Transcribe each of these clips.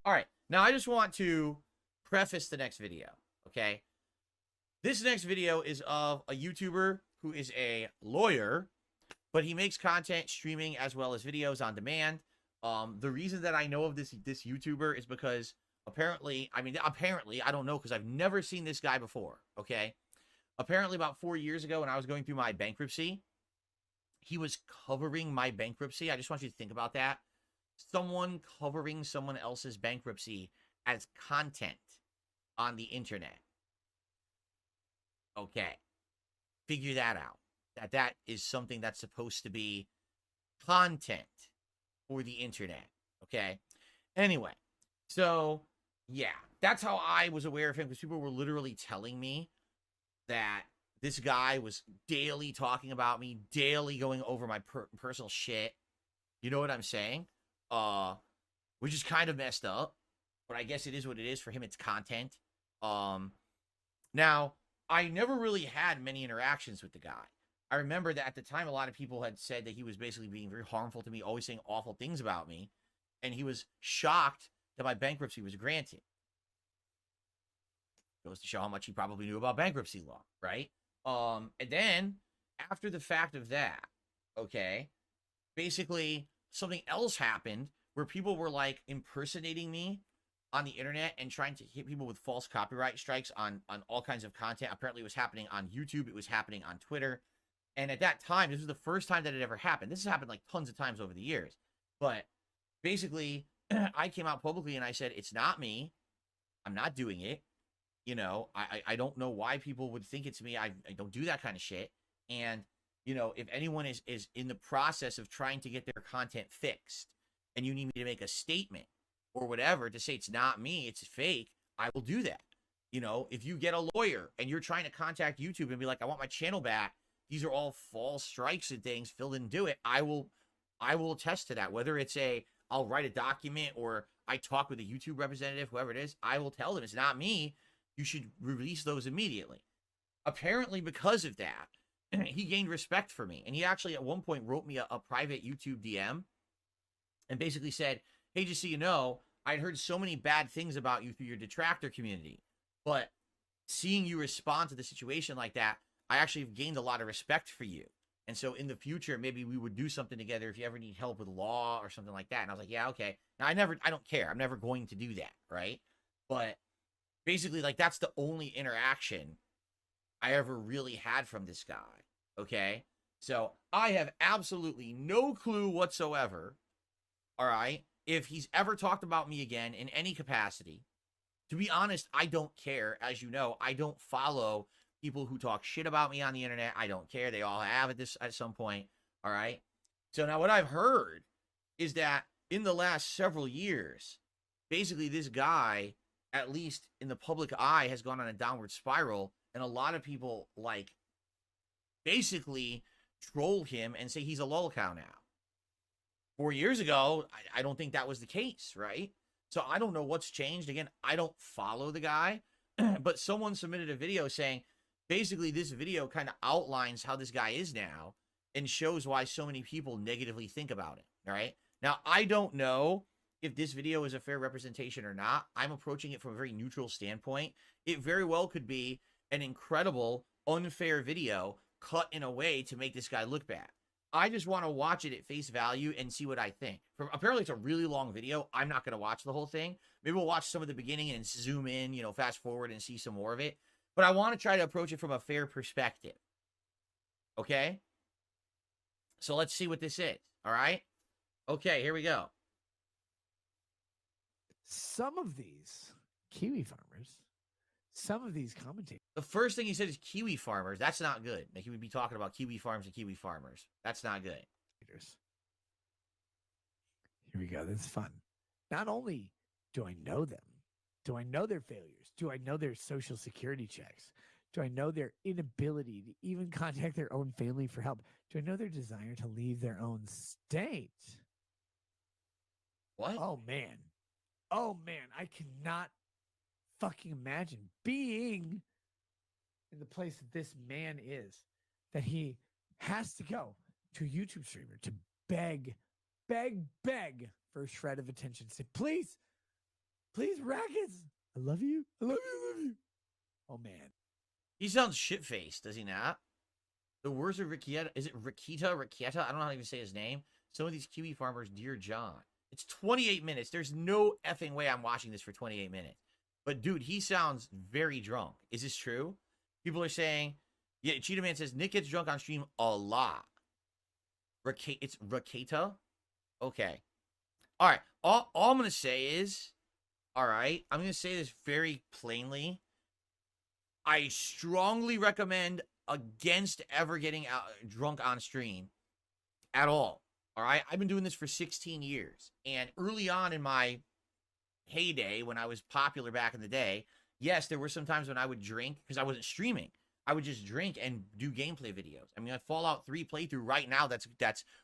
All right. Now, I just want to preface the next video, okay? This next video is of a YouTuber who is a lawyer, but he makes content streaming as well as videos on demand. The reason that I know of this YouTuber is because apparently, I don't know because I've never seen this guy before, okay? Apparently, about 4 years ago when I was going through my bankruptcy, he was covering my bankruptcy. I just want you to think about that. Someone covering someone else's bankruptcy as content on the internet. Okay. Figure that out. That is something that's supposed to be content for the internet. Okay. Anyway, so yeah, that's how I was aware of him, because people were literally telling me that this guy was daily talking about me, daily going over my personal shit. You know what I'm saying? Which is kind of messed up, but I guess it is what it is. For him, it's content. Now, I never really had many interactions with the guy. I remember that at the time, a lot of people had said that he was basically being very harmful to me, always saying awful things about me, and he was shocked that my bankruptcy was granted. Goes to show how much he probably knew about bankruptcy law, right? And then, after the fact of that, okay, basically, something else happened where people were, like, impersonating me on the internet and trying to hit people with false copyright strikes on all kinds of content. Apparently, it was happening on YouTube. It was happening on Twitter. And at that time, this was the first time that it ever happened. This has happened, like, tons of times over the years. But basically, I came out publicly and I said, it's not me. I'm not doing it. You know, I don't know why people would think it's me. I don't do that kind of shit. And, you know, if anyone is in the process of trying to get their content fixed and you need me to make a statement or whatever to say it's not me, it's fake, I will do that. You know, if you get a lawyer and you're trying to contact YouTube and be like, I want my channel back, these are all false strikes and things, Phil didn't do it, I will attest to that. Whether it's I'll write a document or I talk with a YouTube representative, whoever it is, I will tell them it's not me. You should release those immediately. Apparently, because of that, he gained respect for me. And he actually at one point wrote me a private YouTube DM and basically said, hey, just so you know, I'd heard so many bad things about you through your detractor community, but seeing you respond to the situation like that, I actually have gained a lot of respect for you. And so in the future, maybe we would do something together if you ever need help with law or something like that. And I was like, yeah, okay. Now I don't care. I'm never going to do that, right? But basically, like, that's the only interaction I ever really had from this guy, okay? So I have absolutely no clue whatsoever, all right, if he's ever talked about me again in any capacity. To be honest, I don't care. As you know, I don't follow people who talk shit about me on the internet. I don't care. They all have at some point, all right? So now what I've heard is that in the last several years, basically this guy, at least in the public eye, has gone on a downward spiral, and a lot of people, like, basically troll him and say he's a lolcow now. 4 years ago, I don't think that was the case, right? So I don't know what's changed. Again, I don't follow the guy, but someone submitted a video saying, basically, this video kind of outlines how this guy is now and shows why so many people negatively think about him, all right? Now, I don't know if this video is a fair representation or not. I'm approaching it from a very neutral standpoint. It very well could be an incredible, unfair video cut in a way to make this guy look bad. I just want to watch it at face value and see what I think. Apparently, it's a really long video. I'm not going to watch the whole thing. Maybe we'll watch some of the beginning and zoom in, you know, fast forward and see some more of it. But I want to try to approach it from a fair perspective. Okay? So let's see what this is. All right? Okay, here we go. Some of these kiwi farmers, some of these commentators. The first thing he said is kiwi farmers. That's not good. Like, he would be talking about kiwi farms and kiwi farmers. That's not good. Here we go. This is fun. Not only do I know them, do I know their failures? Do I know their social security checks? Do I know their inability to even contact their own family for help? Do I know their desire to leave their own state? What? Oh, man. Oh, man. I cannot fucking imagine being in the place that this man is, that he has to go to a YouTube streamer to beg for a shred of attention. Say, please, Please, rackets. I love you. I love you. I love you. Oh, man. He sounds shit-faced, does he not? The words of Rekieta. Is it Rekieta? Rekieta? I don't know how to even say his name. Some of these kiwi farmers, dear John. It's 28 minutes. There's no effing way I'm watching this for 28 minutes. But, dude, he sounds very drunk. Is this true? People are saying, yeah, Cheetah Man says, Nick gets drunk on stream a lot. It's Rekieta? Okay. All right. All I'm going to say is, all right, I'm going to say this very plainly. I strongly recommend against ever getting drunk on stream at all. All right. I've been doing this for 16 years. And early on in my heyday, when I was popular back in the day, yes, there were some times when I would drink because I wasn't streaming. I would just drink and do gameplay videos. I mean, a Fallout 3 playthrough right now that's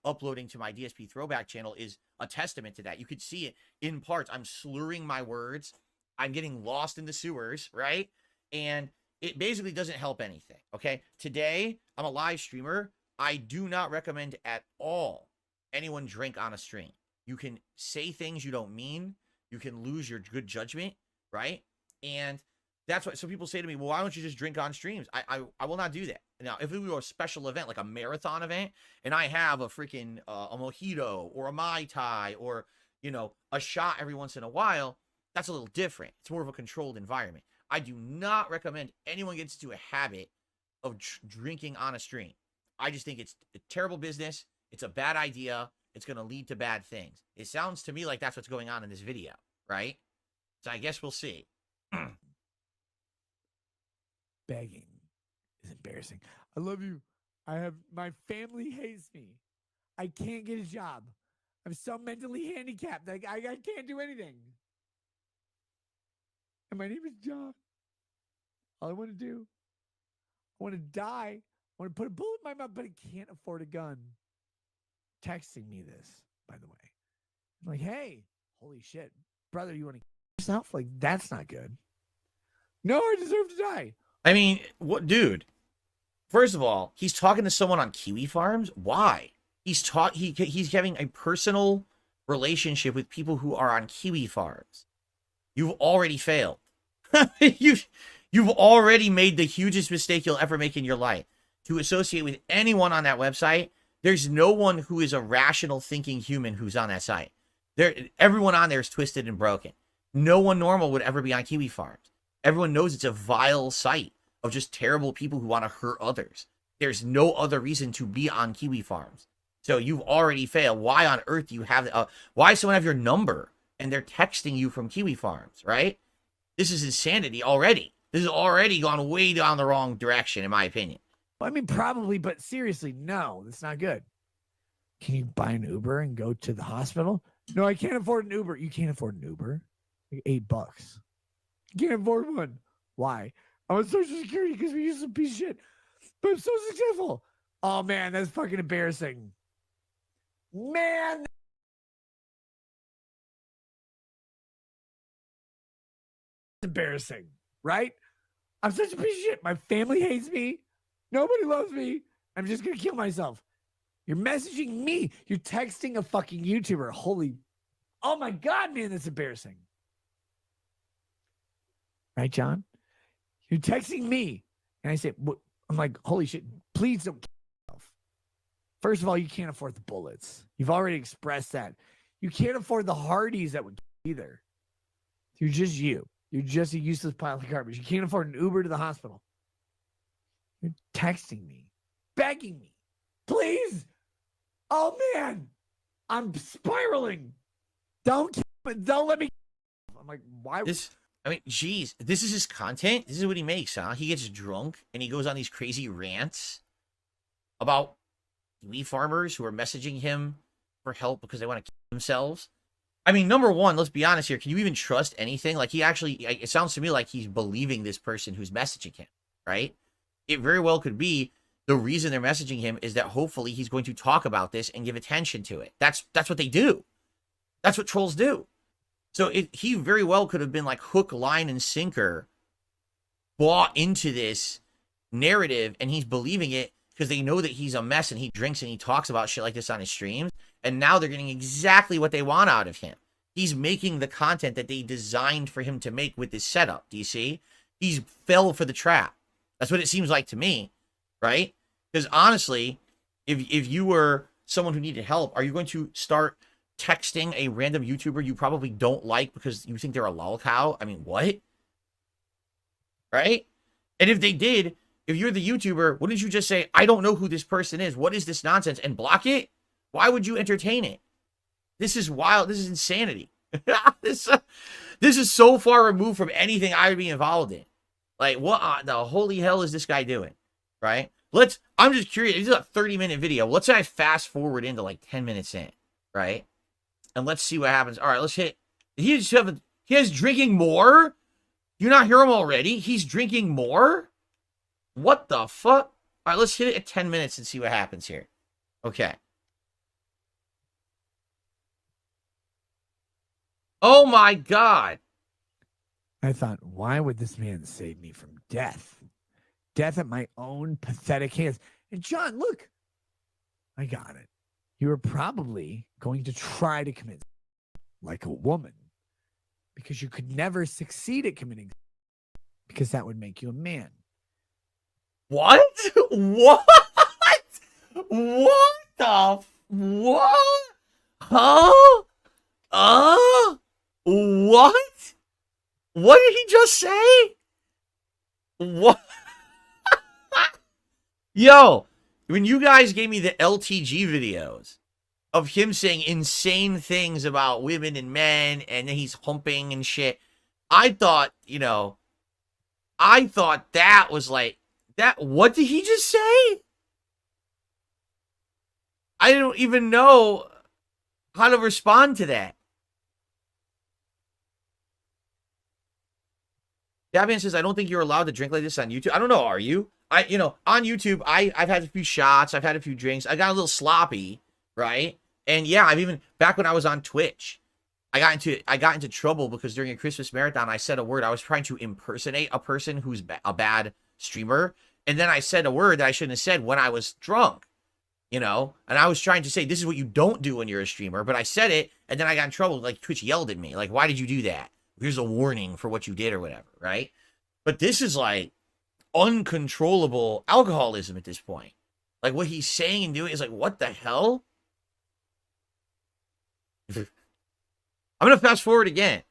uploading to my DSP throwback channel is a testament to that. You could see it in parts. I'm slurring my words. I'm getting lost in the sewers, right? And it basically doesn't help anything, okay? Today, I'm a live streamer. I do not recommend at all anyone drink on a stream. You can say things you don't mean. You can lose your good judgment, right? And that's what some people say to me, well, why don't you just drink on streams? I will not do that. Now, if it were a special event, like a marathon event, and I have a freaking a mojito or a Mai Tai or, you know, a shot every once in a while, that's a little different. It's more of a controlled environment. I do not recommend anyone gets into a habit of drinking on a stream. I just think it's a terrible business. It's a bad idea. It's going to lead to bad things. It sounds to me like that's what's going on in this video, right? So I guess we'll see. Begging is embarrassing. I love you. My family hates me. I can't get a job. I'm so mentally handicapped. Like I can't do anything. And my name is John. All I want to do, I want to die. I want to put a bullet in my mouth, but I can't afford a gun. Texting me this, by the way. I'm like, hey, holy shit. Brother, you want to kill yourself? Like, that's not good. No, I deserve to die. I mean, what, dude? First of all, he's talking to someone on kiwi farms. Why? He's having a personal relationship with people who are on kiwi farms. You've already failed. You've already made the hugest mistake you'll ever make in your life. To associate with anyone on that website, there's no one who is a rational thinking human who's on that site. Everyone on there is twisted and broken. No one normal would ever be on kiwi farms. Everyone knows it's a vile site of just terrible people who want to hurt others. There's no other reason to be on kiwi farms. So you've already failed. Why on earth do you have why someone have your number and they're texting you from kiwi farms, right? This is insanity already. This has already gone way down the wrong direction, in my opinion. I mean, probably, but seriously, no, that's not good. Can you buy an Uber and go to the hospital? No, I can't afford an Uber. You can't afford an Uber? Like $8. You can't afford one. Why? I'm on Social Security because we use some piece of shit. But I'm so successful. Oh, man, that's fucking embarrassing. Man. Embarrassing, right? I'm such a piece of shit. My family hates me. Nobody loves me. I'm just going to kill myself. You're messaging me. You're texting a fucking YouTuber. Holy. Oh my God, man, that's embarrassing. Right, John? You're texting me. And I say, what? I'm like, holy shit, please don't kill yourself. First of all, you can't afford the bullets. You've already expressed that. You can't afford the Hardys that would kill either. You're just you. You're just a useless pile of garbage. You can't afford an Uber to the hospital. You're texting me, begging me, please. Oh man, I'm spiraling. Don't let me. I'm like, why? I mean, geez, this is his content. This is what he makes, huh? He gets drunk and he goes on these crazy rants about kiwi farmers who are messaging him for help because they want to kill themselves. I mean, number one, let's be honest here. Can you even trust anything? Like, he actually, it sounds to me like he's believing this person who's messaging him, right? It very well could be the reason they're messaging him is that hopefully he's going to talk about this and give attention to it. That's what they do. That's what trolls do. So he very well could have been like hook, line, and sinker, bought into this narrative, and he's believing it because they know that he's a mess and he drinks and he talks about shit like this on his streams. And now they're getting exactly what they want out of him. he's making the content that they designed for him to make with this setup. Do you see? He's fell for the trap. That's what it seems like to me, right? Because honestly, if you were someone who needed help, are you going to start texting a random YouTuber you probably don't like because you think they're a lol cow? I mean, what? Right? And if they did, if you're the YouTuber, wouldn't you just say, I don't know who this person is. What is this nonsense? And block it? Why would you entertain it? This is wild. This is insanity. This is so far removed from anything I would be involved in. Like, what the holy hell is this guy doing? Right? I'm just curious. This is a 30-minute video. Let's say I fast forward into like 10 minutes in. Right? And let's see what happens. All right, let's hit. He has drinking more? You not hear him already? He's drinking more? What the fuck? All right, let's hit it at 10 minutes and see what happens here. Okay. Oh my God. I thought, why would this man save me from death? Death at my own pathetic hands. And John, look, I got it. You were probably going to try to commit like a woman because you could never succeed at committing because that would make you a man. What? What? What the? What? Huh? What? What did he just say? What? Yo, when you guys gave me the LTG videos of him saying insane things about women and men, and then he's humping and shit, I thought, I thought that was like, what did he just say? I don't even know how to respond to that. Davian says, I don't think you're allowed to drink like this on YouTube. I don't know, are you? On YouTube, I've had a few shots, I've had a few drinks, I got a little sloppy, right? And yeah, I've even, back when I was on Twitch, I got into trouble because during a Christmas marathon, I said a word. I was trying to impersonate a person who's a bad streamer. And then I said a word that I shouldn't have said when I was drunk, and I was trying to say, this is what you don't do when you're a streamer. But I said it, and then I got in trouble. Like, Twitch yelled at me. Like, why did you do that? Here's a warning for what you did or whatever, right? But this is like uncontrollable alcoholism at this point. Like, what he's saying and doing is like, what the hell? I'm going to fast forward again.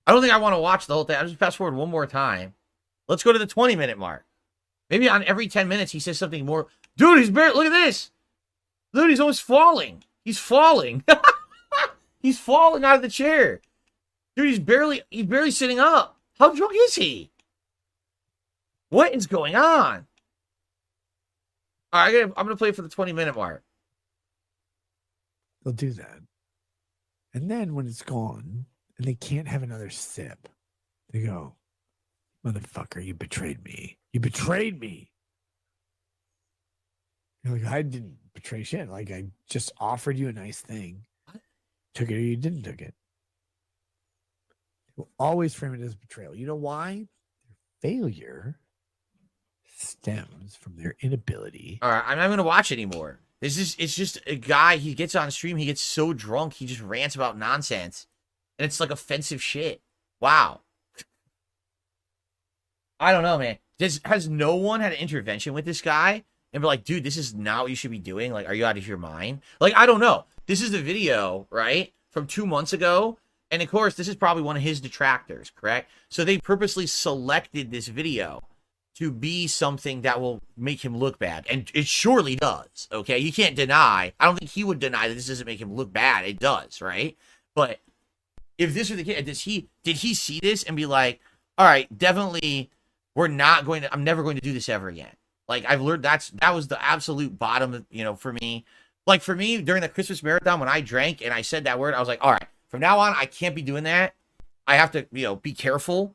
I don't think I want to watch the whole thing. I'll just fast forward one more time. Let's go to the 20-minute mark. Maybe on every 10 minutes he says something more. Dude, he's barely, look at this. Dude, he's almost falling. He's falling. He's falling out of the chair. Dude, he's barely sitting up. How drunk is he? What is going on? All right, I'm going to play for the 20-minute mark. They'll do that. And then when it's gone and they can't have another sip, they go, motherfucker, you betrayed me. You betrayed me. You're like, I didn't betray shit. Like, I just offered you a nice thing. Took it or you didn't took it. We'll always frame it as betrayal. You know why? Their failure stems from their inability. All right, I'm not going to watch anymore. It's just a guy, he gets on stream, he gets so drunk, he just rants about nonsense. And it's like offensive shit. Wow. I don't know, man. Has no one had an intervention with this guy and be like, dude, this is not what you should be doing? Like, are you out of your mind? Like, I don't know. This is the video, right, from 2 months ago. And, of course, this is probably one of his detractors, correct? So they purposely selected this video to be something that will make him look bad. And it surely does, okay? You can't deny. I don't think he would deny that this doesn't make him look bad. It does, right? But if this were the case, did he see this and be like, all right, definitely, I'm never going to do this ever again. Like, I've learned that was the absolute bottom, for me. Like, for me, during the Christmas marathon, when I drank and I said that word, I was like, all right, from now on, I can't be doing that. I have to, be careful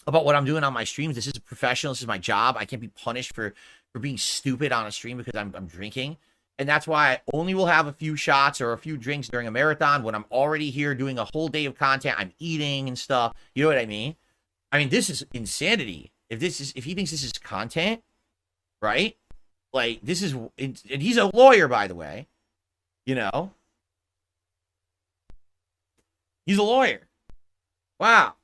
about what I'm doing on my streams. This is a professional. This is my job. I can't be punished for being stupid on a stream because I'm drinking. And that's why I only will have a few shots or a few drinks during a marathon when I'm already here doing a whole day of content. I'm eating and stuff. You know what I mean? I mean, this is insanity. If he thinks this is content, right? Like, this is, and he's a lawyer, by the way, He's a lawyer. Wow.